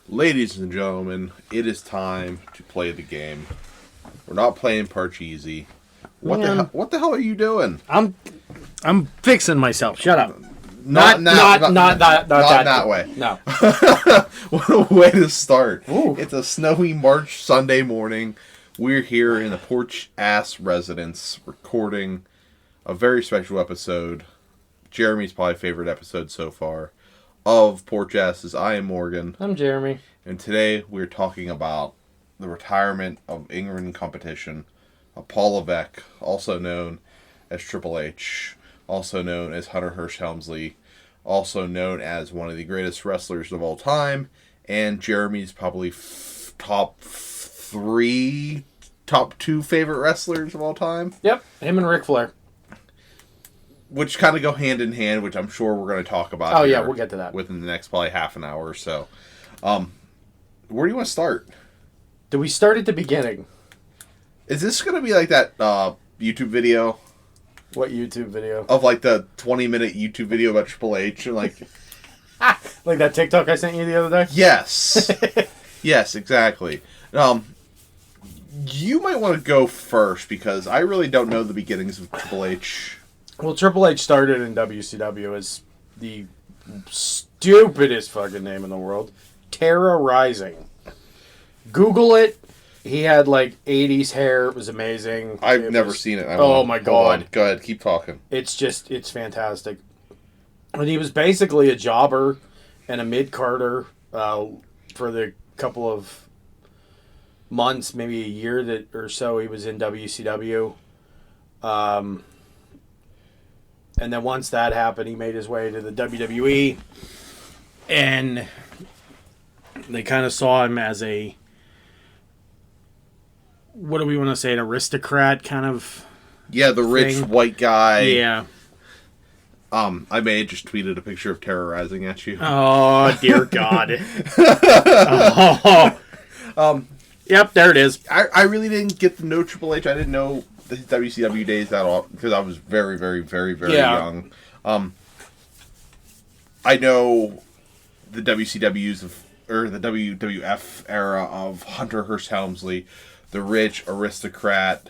Ladies and gentlemen, it is time to play the game. We're not playing Parcheesi. What the hell are you doing? I'm fixing myself. Shut up. Not that way. No. What a way to start. Ooh. It's a snowy March Sunday morning. We're here in the Porch Ass residence recording a very special episode. Jeremy's probably favorite episode so far of Porch Asses. I am Morgan. I'm Jeremy. And today we're talking about the retirement of England competition of Paul Levesque, also known as Triple H, also known as Hunter Hearst Helmsley, also known as one of the greatest wrestlers of all time, and Jeremy's probably top two favorite wrestlers of all time. Yep, him and Ric Flair. Which kind of go hand in hand, which I'm sure we're going to talk about. Oh, yeah, we'll get to that. Within the next probably half an hour or so. Where do you want to start? Do we start at the beginning? Is this going to be like that YouTube video? What YouTube video? Of like the 20-minute YouTube video about Triple H? And like like that TikTok I sent you the other day? Yes. Yes, exactly. You might want to go first because I really don't know the beginnings of Triple H. Well, Triple H started in WCW as the stupidest fucking name in the world. Terrorizing. Google it. He had like 80s hair. It was amazing. I've never seen it. Oh my God. Go ahead. Keep talking. It's fantastic. And he was basically a jobber and a mid-carder for the couple of months, maybe a year or so he was in WCW. And then once that happened, he made his way to the WWE. And they kind of saw him as a, what do we want to say, an aristocrat kind of the rich thing. White guy. Yeah. I may have just tweeted a picture of terrorizing at you. Oh, dear God. Yep, there it is. I really didn't get to know Triple H. I didn't know the WCW days that all because I was very, very, very, very young. I know the the WWF era of Hunter Hearst Helmsley, the rich aristocrat,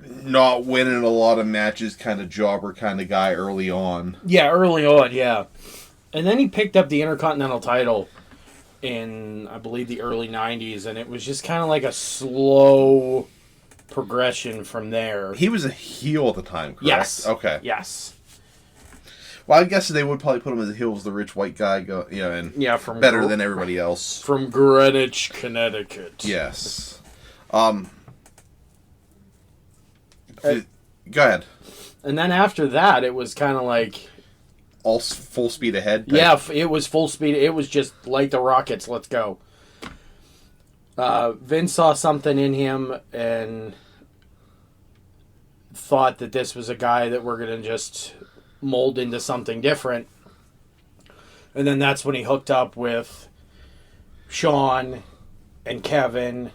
not winning a lot of matches, kind of jobber kind of guy early on. Yeah, early on, yeah. And then he picked up the Intercontinental title in, I believe, the early 90s, and it was just kind of like a slow progression from there. He was a heel at the time, correct? Yes. Okay. Yes. Well, I guess they would probably put him as a heel as the rich white guy, and better than everybody else. From Greenwich, Connecticut. Yes. Go ahead. And then after that, it was kind of like... all full speed ahead? Yeah, it was full speed. It was just like the Rockets, let's go. Vince saw something in him and thought that this was a guy that we're going to just mold into something different. And then that's when he hooked up with Sean and Kevin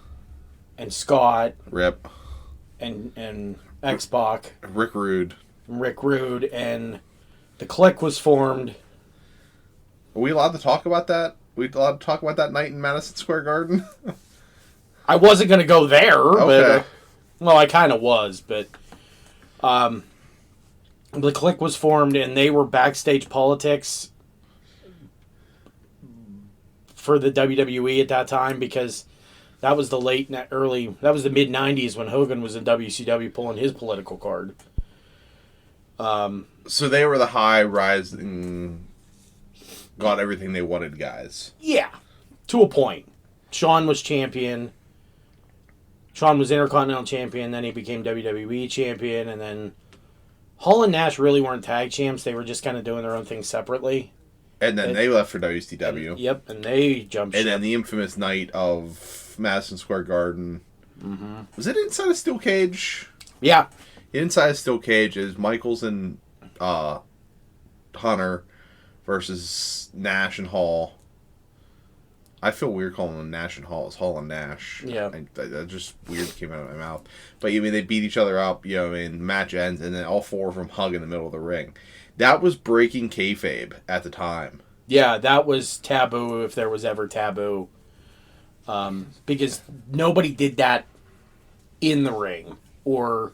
and Scott. Rip. And X-Pac. Rick Rude. And the Clique was formed. Are we allowed to talk about that? Are we allowed to talk about that night in Madison Square Garden? I wasn't going to go there, okay. But... well, I kind of was, but... the Clique was formed, and they were backstage politics for the WWE at that time, because that was the that was the mid-90s when Hogan was in WCW pulling his political card. So they were the high rising, got everything they wanted guys. Yeah, to a point. Shawn was champion. Shawn was Intercontinental champion, then he became WWE champion, and then Hall and Nash really weren't tag champs. They were just kind of doing their own thing separately. And then they left for WCW. Yep, and they jumped ship. And then the infamous night of Madison Square Garden. Mm-hmm. Was it inside a steel cage? Yeah. Inside a steel cage is Michaels and Hunter versus Nash and Hall. I feel weird calling them Nash and Hall. It's Hall and Nash. Yeah. That just weird came out of my mouth. But, they beat each other up, match ends, and then all four of them hug in the middle of the ring. That was breaking kayfabe at the time. Yeah, that was taboo if there was ever taboo. Because nobody did that in the ring or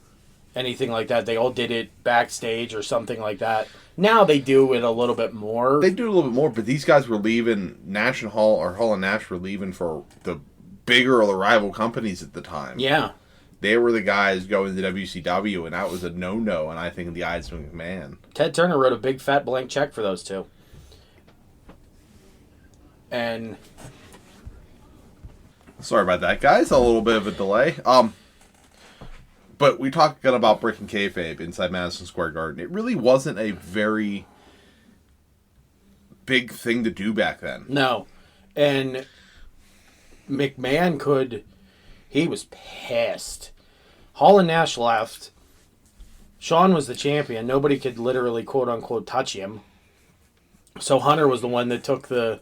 anything like that. They all did it backstage or something like that. Now they do it a little bit more. They do a little bit more, but these guys were leaving. Nash and Hall, or Hall and Nash were leaving for the bigger or the rival companies at the time. Yeah. They were the guys going to WCW, and that was a no-no, and I think in the eyes of McMahon. Ted Turner wrote a big fat blank check for those two. And sorry about that, guys. A little bit of a delay. But we talked again about breaking kayfabe inside Madison Square Garden. It really wasn't a very big thing to do back then. no. And McMahon he was pissed. Hall and Nash left. Shawn was the champion. Nobody could literally quote unquote touch him. So Hunter was the one that took the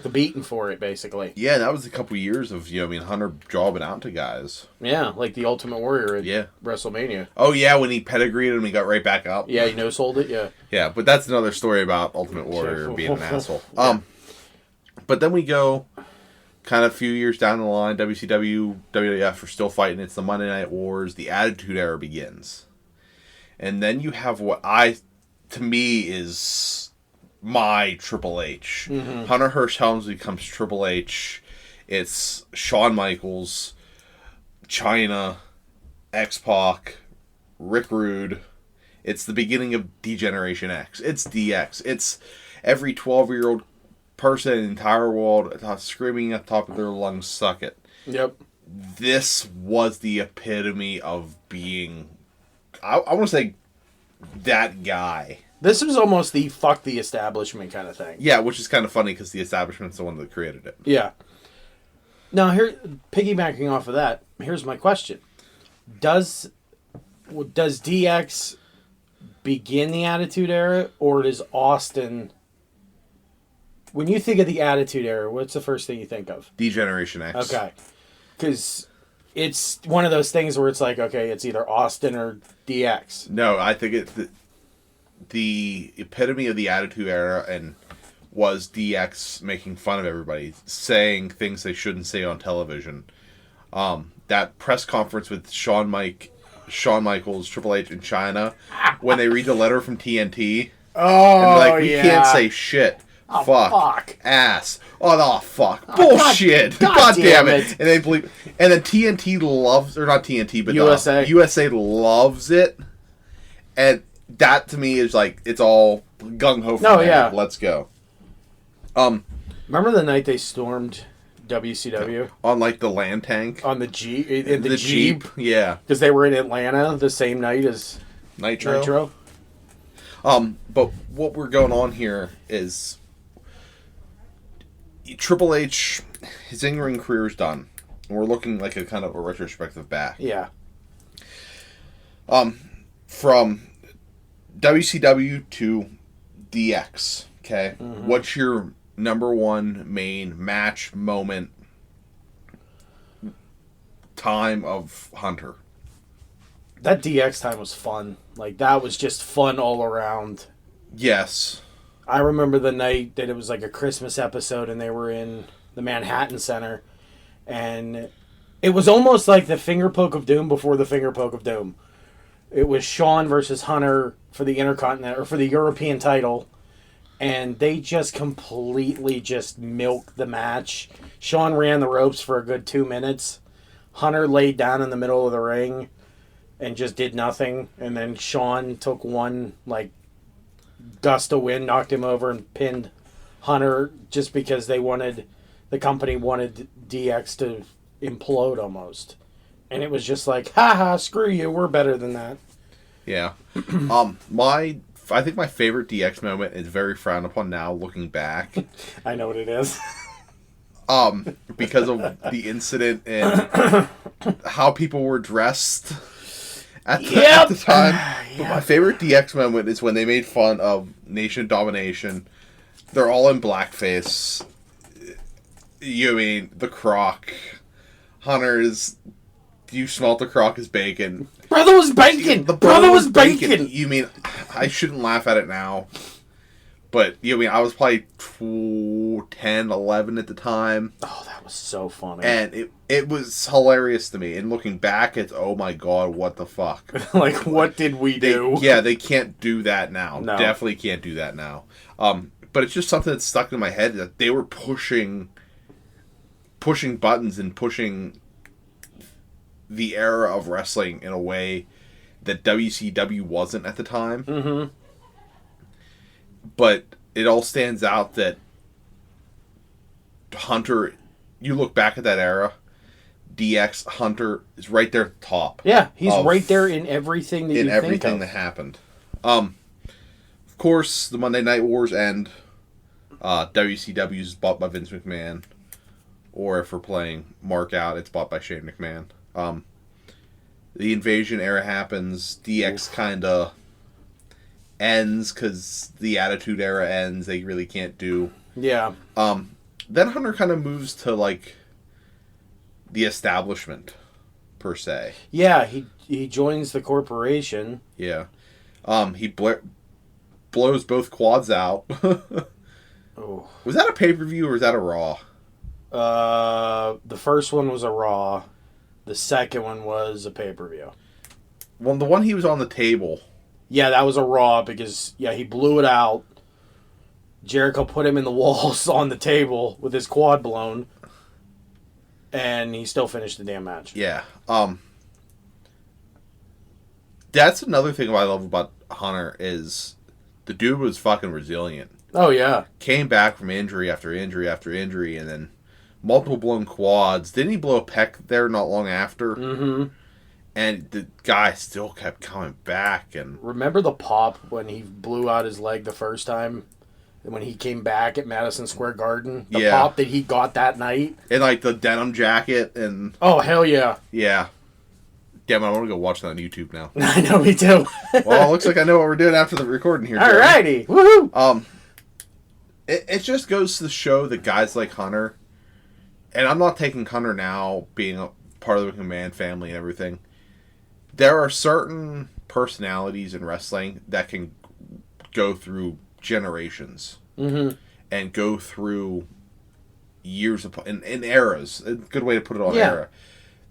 beating for it, basically. Yeah, that was a couple years of, Hunter jobbing out to guys. Yeah, like the Ultimate Warrior at WrestleMania. Oh, yeah, when he pedigreed him, he got right back up. Yeah, he no-sold it, yeah. Yeah, but that's another story about Ultimate Warrior being an asshole. But then we go kind of a few years down the line, WCW, WWF are still fighting. It's the Monday Night Wars. The Attitude Era begins. And then you have what to me, is my Triple H. Mm-hmm. Hunter Hearst Helmsley becomes Triple H. It's Shawn Michaels, Chyna, X-Pac, Rick Rude. It's the beginning of D-Generation X. It's DX. It's every 12-year-old person in the entire world screaming at the top of their lungs, suck it. Yep. This was the epitome of being, I want to say, that guy. This was almost the fuck the establishment kind of thing. Yeah, which is kind of funny because the establishment's the one that created it. Yeah. Now, here, piggybacking off of that, here's my question. Does DX begin the Attitude Era, or does Austin... When you think of the Attitude Era, what's the first thing you think of? D-Generation X. Okay. Because it's one of those things where it's like, okay, it's either Austin or DX. No, I think it's the epitome of the Attitude Era and was DX making fun of everybody, saying things they shouldn't say on television. That press conference with Shawn Michaels, Triple H, and Chyna, when they read the letter from TNT. Oh, and we can't say shit. Oh, fuck. Ass. Oh, no, fuck. Bullshit. God damn it. And they believe. And then TNT loves, or not TNT, but USA loves it. And that to me is like, it's all gung ho from there. Yeah. Let's go. Remember the night they stormed WCW? On like the land tank? On the Jeep? In the Jeep? Yeah. Because they were in Atlanta the same night as Nitro. But what we're going on here is Triple H, his in-ring career is done. And we're looking like a kind of a retrospective back. Yeah. From WCW to DX, okay? Mm-hmm. What's your number one main match, moment, time of Hunter? That DX time was fun. Like, that was just fun all around. Yes. I remember the night that it was like a Christmas episode and they were in the Manhattan Center. And it was almost like the finger poke of doom before the finger poke of doom. It was Shawn versus Hunter for the Intercontinental, or for the European title. And they just completely just milked the match. Shawn ran the ropes for a good 2 minutes. Hunter laid down in the middle of the ring and just did nothing. And then Shawn took one, like, gust of wind, knocked him over, and pinned Hunter just because the company wanted DX to implode almost. And it was just like, haha, screw you, we're better than that. Yeah. I think my favorite DX moment is very frowned upon now, looking back. I know what it is. Because of the incident and how people were dressed at the time. Yeah. But my favorite DX moment is when they made fun of Nation Domination. They're all in blackface. The Croc. Hunter's... You smelt the Croc as bacon. Brother was bacon! The brother was bacon! You mean, I shouldn't laugh at it now. But, I mean, I was probably 10, 11 at the time. Oh, that was so funny. And it was hilarious to me. And looking back, it's, oh my God, what the fuck? Like, what did we do? Yeah, they can't do that now. No. Definitely can't do that now. But it's just something that's stuck in my head that they were pushing buttons and pushing the era of wrestling in a way that WCW wasn't at the time. Mm-hmm. But it all stands out that Hunter, you look back at that era, DX Hunter is right there at the top. Yeah, he's right there in everything that you think of. In everything that happened. Of course, the Monday Night Wars end. WCW is bought by Vince McMahon. Or if we're playing Mark Out, it's bought by Shane McMahon. The Invasion era happens. DX kind of ends because the Attitude Era ends. They really can't do. Yeah. Then Hunter kind of moves to like the establishment per se. Yeah, he joins the corporation. Yeah. He blows both quads out. Oh. Was that a pay-per-view or was that a Raw? The first one was a Raw. The second one was a pay-per-view. Well, the one he was on the table. Yeah, that was a Raw because, he blew it out. Jericho put him in the walls on the table with his quad blown. And he still finished the damn match. Yeah. That's another thing I love about Hunter is the dude was fucking resilient. Oh, yeah. Came back from injury after injury after injury and then multiple blown quads. Didn't he blow a pec there not long after? Mm-hmm. And the guy still kept coming back. And remember the pop when he blew out his leg the first time? And when he came back at Madison Square Garden? The pop that he got that night? And like the denim jacket and... Oh, hell yeah. Yeah. Damn, I want to go watch that on YouTube now. I know, me too. Well, it looks like I know what we're doing after the recording here. Alrighty. Woohoo! It just goes to show that guys like Hunter, and I'm not taking Hunter now being a part of the McMahon family and everything. There are certain personalities in wrestling that can go through generations and go through years of in eras. A good way to put it on era.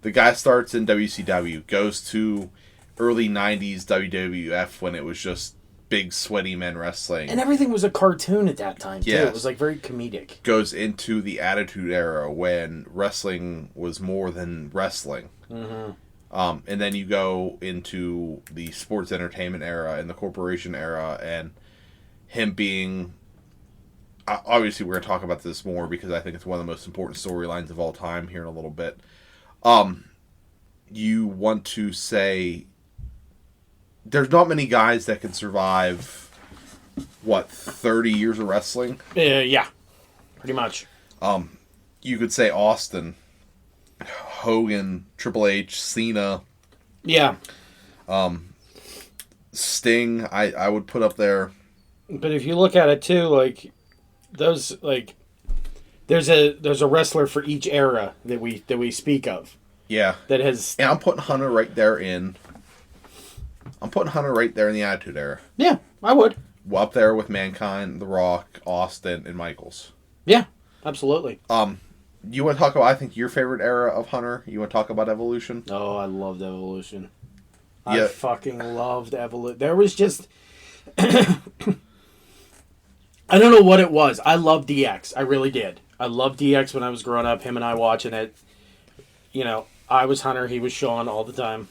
The guy starts in WCW, goes to early 90s WWF when it was just big sweaty men wrestling. And everything was a cartoon at that time, too. Yes. It was like very comedic. Goes into the Attitude Era when wrestling was more than wrestling. Mm-hmm. And then you go into the sports entertainment era and the corporation era and him being... obviously, we're going to talk about this more because I think it's one of the most important storylines of all time here in a little bit. You want to say... There's not many guys that can survive, 30 years of wrestling? Yeah, pretty much. You could say Austin, Hogan, Triple H, Cena. Yeah. Sting, I would put up there. But if you look at it too, like those, like there's a wrestler for each era that we speak of. Yeah. That has. And I'm putting Hunter right there in. I'm putting Hunter right there in the Attitude Era. Yeah, I would. Well, up there with Mankind, The Rock, Austin, and Michaels. Yeah, absolutely. You want to talk about, I think, your favorite era of Hunter? You want to talk about Evolution? Oh, I loved Evolution. Yeah. I fucking loved Evolution. There was just... I don't know what it was. I loved DX. I really did. I loved DX when I was growing up. Him and I watching it. You know, I was Hunter. He was Sean all the time.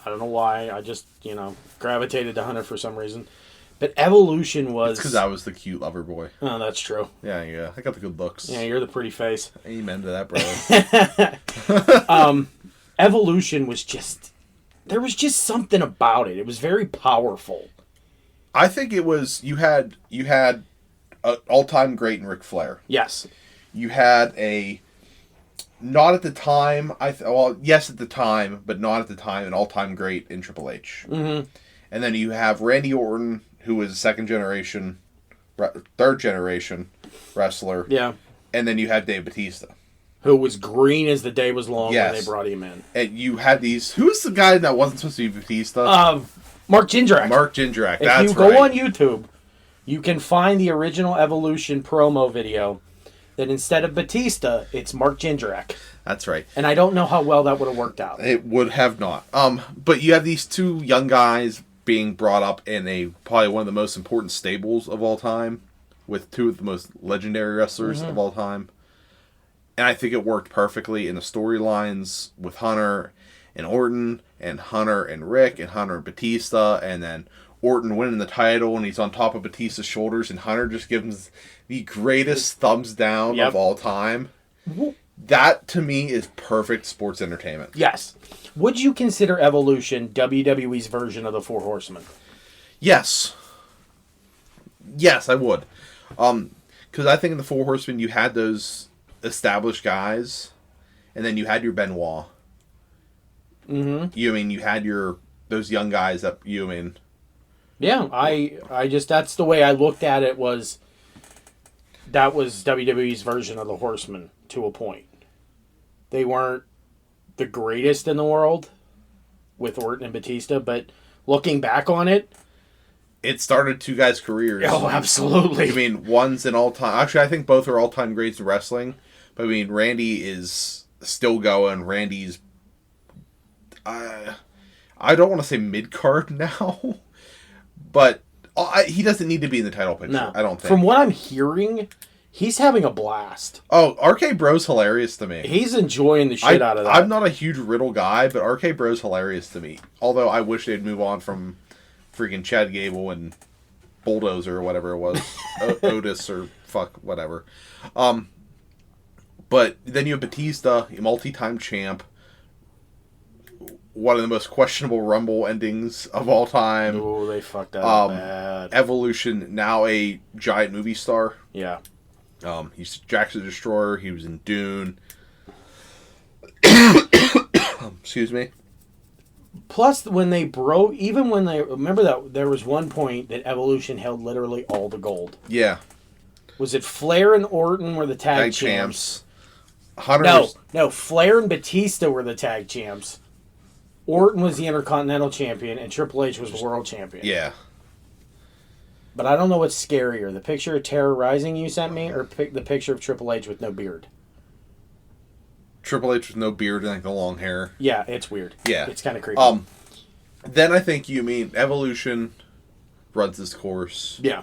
I don't know why. I just, gravitated to Hunter for some reason. But Evolution was... It's because I was the cute lover boy. Oh, that's true. Yeah. I got the good looks. Yeah, you're the pretty face. Amen to that, brother. Evolution was just... There was just something about it. It was very powerful. I think it was... You had an all-time great in Ric Flair. Yes. You had a... Not at the time, yes at the time, but not at the time, an all-time great in Triple H. Mm-hmm. And then you have Randy Orton, who was a third generation wrestler. Yeah. And then you had Dave Bautista. Who was green as the day was long Yes. when they brought him in. And you had these... Who's the guy that wasn't supposed to be Bautista? Mark Jindrak. Mark Jindrak, If that's you go right. on YouTube, You can find the original Evolution promo video that instead of Batista, it's Mark Jindrak. That's right. And I don't know how well that would have worked out. It would have not. But you have these two young guys being brought up in probably one of the most important stables of all time, with two of the most legendary wrestlers of all time. And I think it worked perfectly in the storylines with Hunter and Orton, and Hunter and Rick, and Hunter and Batista, and then Orton winning the title, and he's on top of Batista's shoulders, and Hunter just gives him the greatest thumbs down of all time. That, to me, is perfect sports entertainment. Yes. Would you consider Evolution WWE's version of the Four Horsemen? Yes. Yes, I would. Because I think in the Four Horsemen, you had those established guys, and then you had your Benoit. You had those young guys that Yeah, I just, that's the way I looked at it, that was WWE's version of the Horsemen to a point. They weren't the greatest in the world with Orton and Batista, but looking back on it, it started two guys' careers. Oh, absolutely. One's an all-time... Actually, I think both are all-time greats in wrestling. But, Randy is still going. Randy's... I don't want to say mid-card now. But he doesn't need to be in the title picture. No. I don't think. From what I'm hearing, he's having a blast. Oh, RK Bro's hilarious to me. He's enjoying the shit out of that. I'm not a huge Riddle guy, but RK Bro's hilarious to me. Although I wish they'd move on from freaking Chad Gable and Bulldozer or whatever it was. Otis or whatever. But then you have Batista, a multi-time champ. One of the most questionable Rumble endings of all time. Oh, they fucked that up bad. Evolution, now a giant movie star. Yeah. He's Jax the Destroyer. He was in Dune. Excuse me. Plus, when they remember that there was one point that Evolution held literally all the gold. Yeah. Was it Flair and Orton were the tag champs? No, Flair and Batista were the tag champs. Orton was the Intercontinental Champion, and Triple H was the World Champion. Yeah. But I don't know what's scarier, the picture of Terror Rising you sent me, or the picture of Triple H with no beard? Triple H with no beard and the long hair. Yeah, it's weird. Yeah. It's kind of creepy. Then I think you mean Evolution runs this course. Yeah.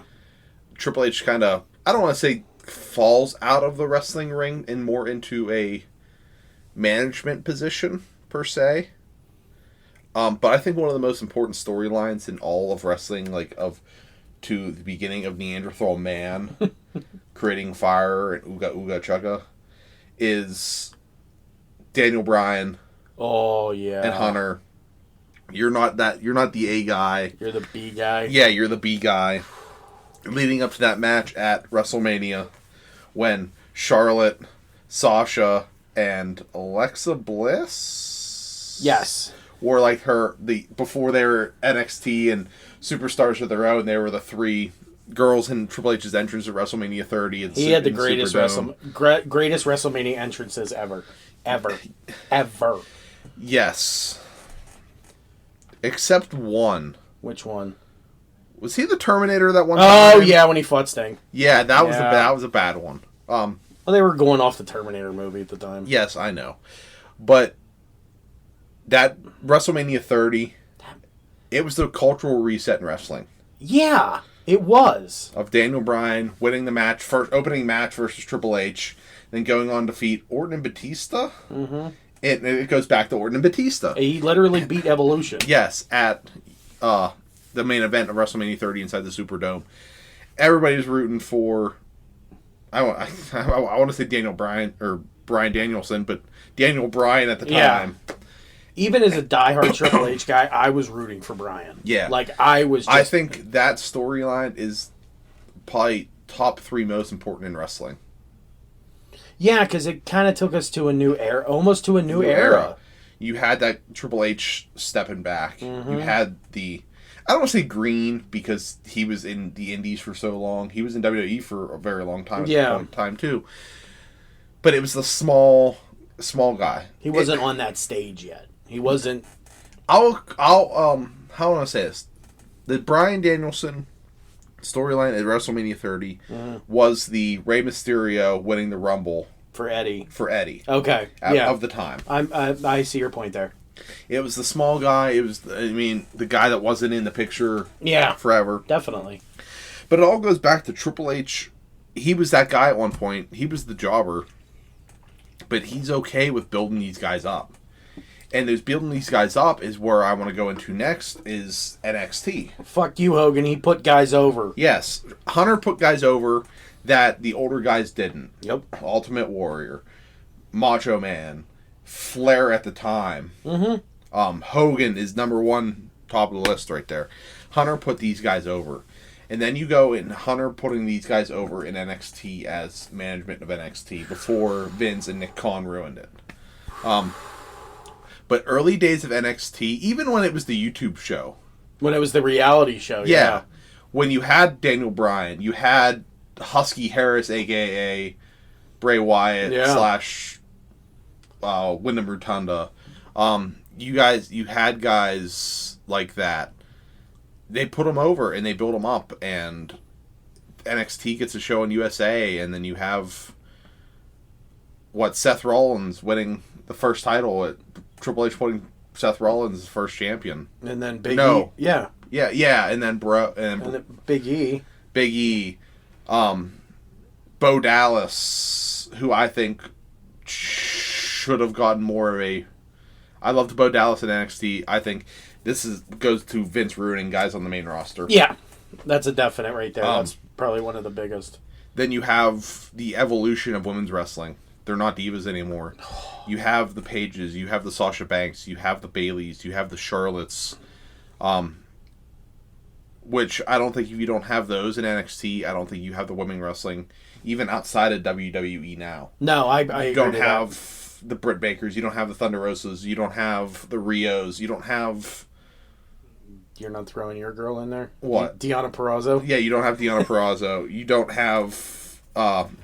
Triple H kind of, I don't want to say falls out of the wrestling ring and more into a management position, per se. But I think one of the most important storylines in all of wrestling, to the beginning of Neanderthal Man, creating fire and Ooga Ooga Chugga, is Daniel Bryan. Oh yeah. And Hunter. You're not the A guy. You're the B guy. Yeah, you're the B guy. Leading up to that match at WrestleMania, when Charlotte, Sasha, and Alexa Bliss. Yes. Were before they were NXT and Superstars of their own, they were the three girls in Triple H's entrance at WrestleMania 30. He had the greatest greatest WrestleMania entrances ever. Ever. Yes. Except one. Which one? Was he the Terminator that one time? Oh, time? yeah, when he fought Sting. Yeah, that was a bad one. Well, they were going off the Terminator movie at the time. Yes, I know. But that WrestleMania 30, it was the cultural reset in wrestling. Yeah, it was. Of Daniel Bryan winning the match, first opening match versus Triple H, then going on to defeat Orton and Batista. Mm-hmm. It goes back to Orton and Batista. He literally beat Evolution. Yes, at the main event of WrestleMania 30 inside the Superdome. Everybody's rooting for... I want to say Daniel Bryan, or Bryan Danielson, but Daniel Bryan at the time. Yeah. Even as a diehard Triple H guy, I was rooting for Bryan. Yeah. I think that storyline is probably top 3 most important in wrestling. Yeah, because it kind of took us to a new era, almost to a new era. You had that Triple H stepping back. Mm-hmm. You had I don't want to say green because he was in the Indies for so long. He was in WWE for a very long time. Time too. But it was the small guy. He wasn't on that stage yet. He wasn't. How do I say this? The Bryan Danielson storyline at WrestleMania 30 was the Rey Mysterio winning the Rumble For Eddie. Okay. of the time. I see your point there. It was the small guy. It was, the guy that wasn't in the picture forever. Definitely. But it all goes back to Triple H. He was that guy at one point. He was the jobber. But he's okay with building these guys up. And there's building these guys up is where I want to go into next is NXT. Fuck you, Hogan. He put guys over. Yes. Hunter put guys over that the older guys didn't. Yep. Ultimate Warrior. Macho Man. Flair at the time. Hogan is number one, top of the list right there. Hunter put these guys over. And then you go in Hunter putting these guys over in NXT as management of NXT before Vince and Nick Khan ruined it. But early days of NXT, even when it was the YouTube show. When it was the reality show, yeah. When you had Daniel Bryan, you had Husky Harris, a.k.a. Bray Wyatt / Wyndham Rotunda. You had guys like that. They put them over and they build them up, and NXT gets a show in USA, and then you have Seth Rollins winning the first title at Triple H putting Seth Rollins as first champion, and then Big E, and then Big E, Bo Dallas, who I think should have gotten more of a. I loved Bo Dallas in NXT. I think this goes to Vince ruining guys on the main roster. Yeah, that's a definite right there. That's probably one of the biggest. Then you have the evolution of women's wrestling. They're not divas anymore. You have the Paiges, you have the Sasha Banks, you have the Baileys, you have the Charlottes, which I don't think if you don't have those in NXT, I don't think you have the women wrestling even outside of WWE now. No, I you don't have the Britt Bakers, you don't have the Thunder Rosas, you don't have the Rios, you don't have... You're not throwing your girl in there? What? Deonna Purrazzo? Yeah, you don't have Deonna Purrazzo. You don't have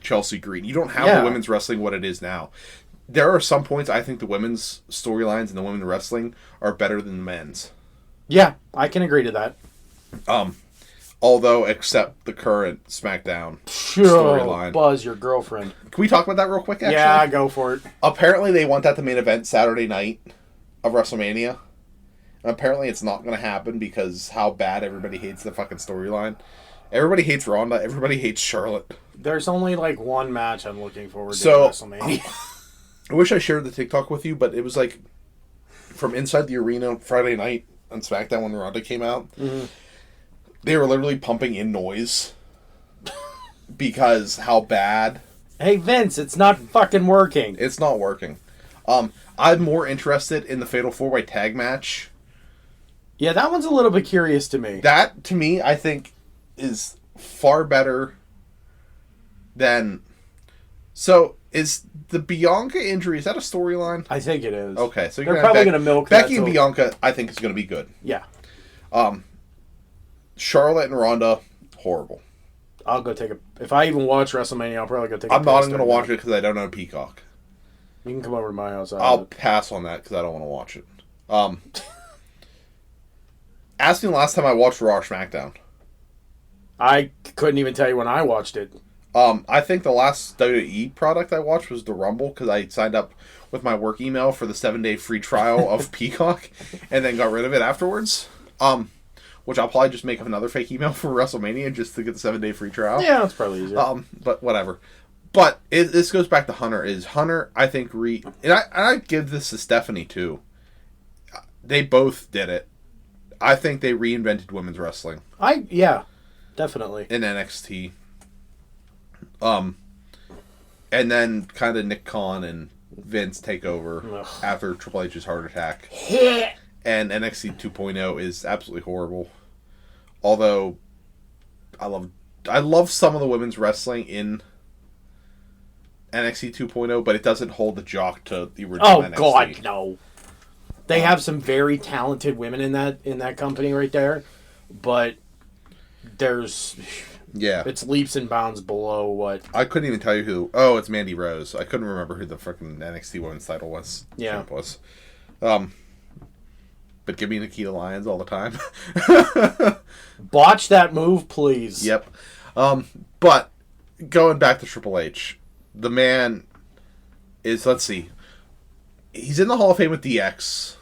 Chelsea Green. You don't have the women's wrestling what it is now. There are some points I think the women's storylines and the women's wrestling are better than the men's. Yeah, I can agree to that. Although, except the current SmackDown storyline. Buzz, your girlfriend. Can we talk about that real quick, actually? Yeah, go for it. Apparently, they want that the main event Saturday night of WrestleMania. And apparently, it's not going to happen because how bad everybody hates the fucking storyline. Everybody hates Ronda. Everybody hates Charlotte. There's only like one match I'm looking forward to at WrestleMania. I wish I shared the TikTok with you, but it was like from inside the arena Friday night on SmackDown when Ronda came out. Mm-hmm. They were literally pumping in noise because how bad. Hey Vince, it's not fucking working. It's not working. I'm more interested in the Fatal 4-Way Tag match. Yeah, that one's a little bit curious to me. That, to me, I think is far better than... So, is the Bianca injury, is that a storyline? I think it is. Okay, so they're probably going to milk that. Becky and Bianca, I think, is going to be good. Yeah. Charlotte and Ronda, horrible. I'll go take a... If I even watch WrestleMania, I'll probably go take a... I'm not even going to watch it because I don't know Peacock. You can come over to my house. I'll pass on that because I don't want to watch it. Ask me the last time I watched Raw or SmackDown. I couldn't even tell you when I watched it. I think the last WWE product I watched was the Rumble because I signed up with my work email for the 7-day free trial of Peacock and then got rid of it afterwards. Which I'll probably just make up another fake email for WrestleMania just to get the 7-day free trial. Yeah, that's probably easier. But whatever. But this goes back to Hunter. Hunter, I think, and I give this to Stephanie too. They both did it. I think they reinvented women's wrestling. Yeah, definitely. In NXT. And then kind of Nick Khan and Vince take over after Triple H's heart attack. And NXT 2.0 is absolutely horrible. Although I love some of the women's wrestling in NXT 2.0, but it doesn't hold the jock to the original NXT. Oh God, no. They have some very talented women in that company right there, but it's leaps and bounds below what... I couldn't even tell you who... Oh, it's Mandy Rose. I couldn't remember who the freaking NXT women's title was. Yeah. Was. But give me Nikita Lyons all the time. Botch that move, please. Yep. But going back to Triple H, the man is, let's see, he's in the Hall of Fame with DX.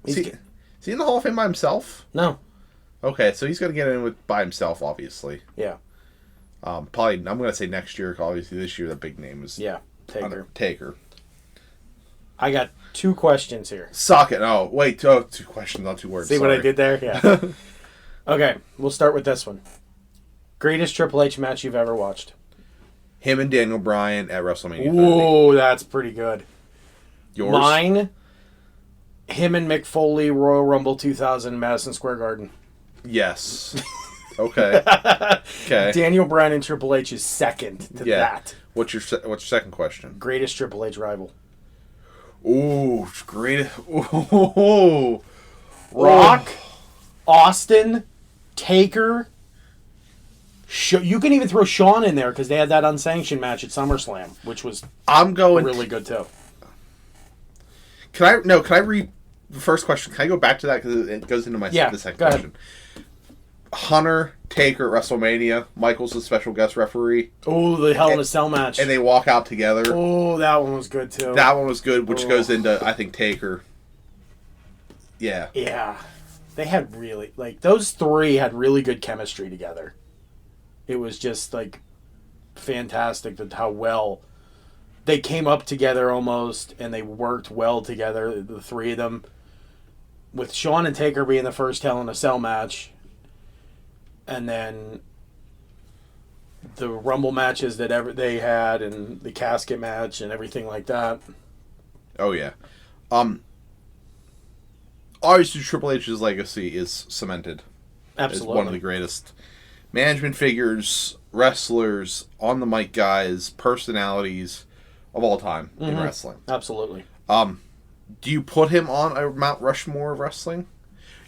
Is he in the Hall of Fame by himself? No. Okay, so he's going to get in with by himself, obviously. Yeah. Probably, I'm going to say next year. Obviously, this year the big name is Taker. I got 2 questions here. Suck it. Oh, wait. 2 questions, not 2 words. See Sorry. what I did there? Yeah. Okay, we'll start with this one. Greatest Triple H match you've ever watched? Him and Daniel Bryan at WrestleMania 30. Whoa, that's pretty good. Yours? Mine, him and Mick Foley, Royal Rumble 2000, Madison Square Garden. Yes. Okay. Okay. Daniel Bryan and Triple H is second to that. What's your second question? Greatest Triple H rival? Ooh, great. Ooh. Rock, Austin, Taker. You can even throw Shawn in there because they had that unsanctioned match at SummerSlam, which was really good too. Can I read the first question? Can I go back to that because it goes into the second question? Hunter, Taker, WrestleMania. Michael's the special guest referee. Oh, the Hell in a Cell match. And they walk out together. Oh, that one was good too. That one was good, which goes into, I think, Taker. Yeah. Yeah. They had really, those 3 had really good chemistry together. It was just, fantastic that how well they came up together almost, and they worked well together, the 3 of them. With Shawn and Taker being the first Hell in a Cell match, and then the Rumble matches that they had, and the casket match, and everything like that. Oh, yeah. Obviously, Triple H's legacy is cemented. Absolutely. As one of the greatest management figures, wrestlers, on the mic guys, personalities of all time in wrestling. Absolutely. Do you put him on a Mount Rushmore of wrestling?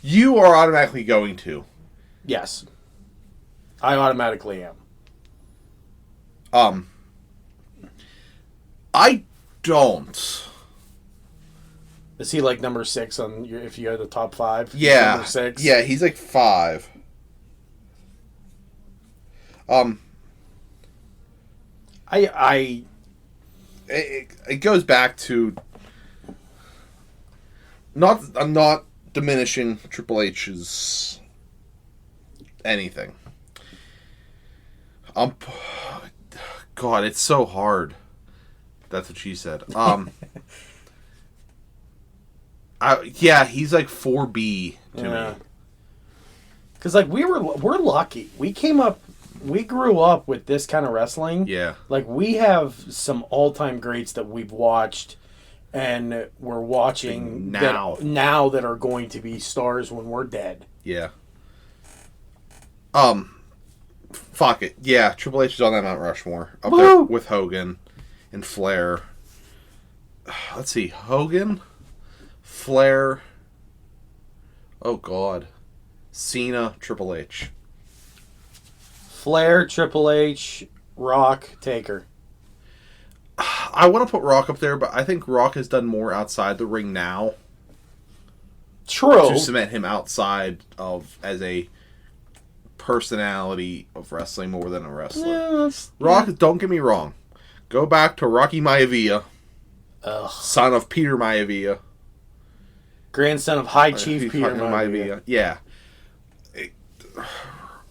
You are automatically going to. Yes. I automatically am. I don't. Is he number 6 on if you had the top 5? Yeah. Number 6? Yeah, he's 5. It goes back to I'm not diminishing Triple H's anything. God, it's so hard. That's what she said. Yeah, he's 4B to me. Because we're lucky. We grew up with this kind of wrestling. Yeah. We have some all-time greats that we've watched and we're watching now that are going to be stars when we're dead. Yeah. Fuck it. Yeah, Triple H is on that Mount Rushmore. Up there with Hogan and Flair. Let's see. Hogan, Flair. Oh, God. Cena, Triple H. Flair, Triple H, Rock, Taker. I want to put Rock up there, but I think Rock has done more outside the ring now. True. To cement him outside as a personality of wrestling more than a wrestler. Rock, don't get me wrong. Go back to Rocky Maivia, son of Peter Maivia. Grandson of High Chief Peter Maivia. Yeah.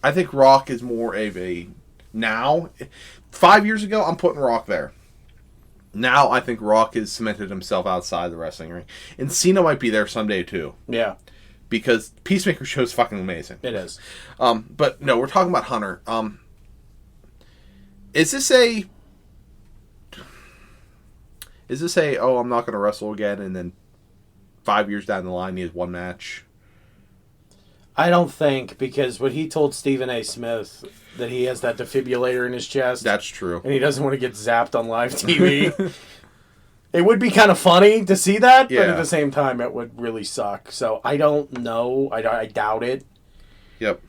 I think Rock is more of a... Now, 5 years ago, I'm putting Rock there. Now, I think Rock has cemented himself outside the wrestling ring. And Cena might be there someday, too. Yeah. Because Peacemaker show's fucking amazing. It is. But, no, we're talking about Hunter. Is this a, oh, I'm not going to wrestle again, and then 5 years down the line, he has one match? I don't think, because what he told Stephen A. Smith, that he has that defibrillator in his chest. That's true. And he doesn't want to get zapped on live TV. It would be kind of funny to see that, but at the same time, it would really suck. So I don't know. I doubt it. Yep.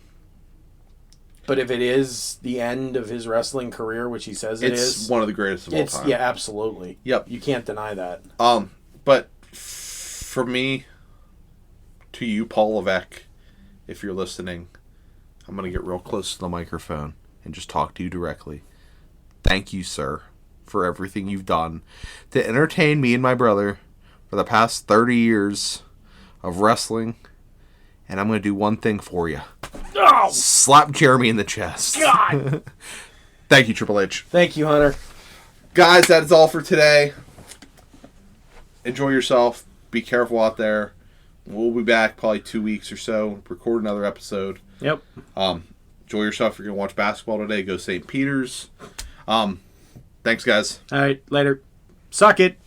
But if it is the end of his wrestling career, which he says it is... It's one of the greatest of all time. Yeah, absolutely. Yep. You can't deny that. But for me, to you, Paul Levesque, if you're listening, I'm going to get real close to the microphone and just talk to you directly. Thank you, sir, for everything you've done to entertain me and my brother for the past 30 years of wrestling. And I'm going to do one thing for you. Oh! Slap Jeremy in the chest. God! Thank you, Triple H. Thank you, Hunter. Guys, that is all for today. Enjoy yourself. Be careful out there. We'll be back probably 2 weeks or so. Record another episode. Yep. Enjoy yourself. If you're going to watch basketball today, go St. Peter's. Thanks, guys. All right, later. Suck it.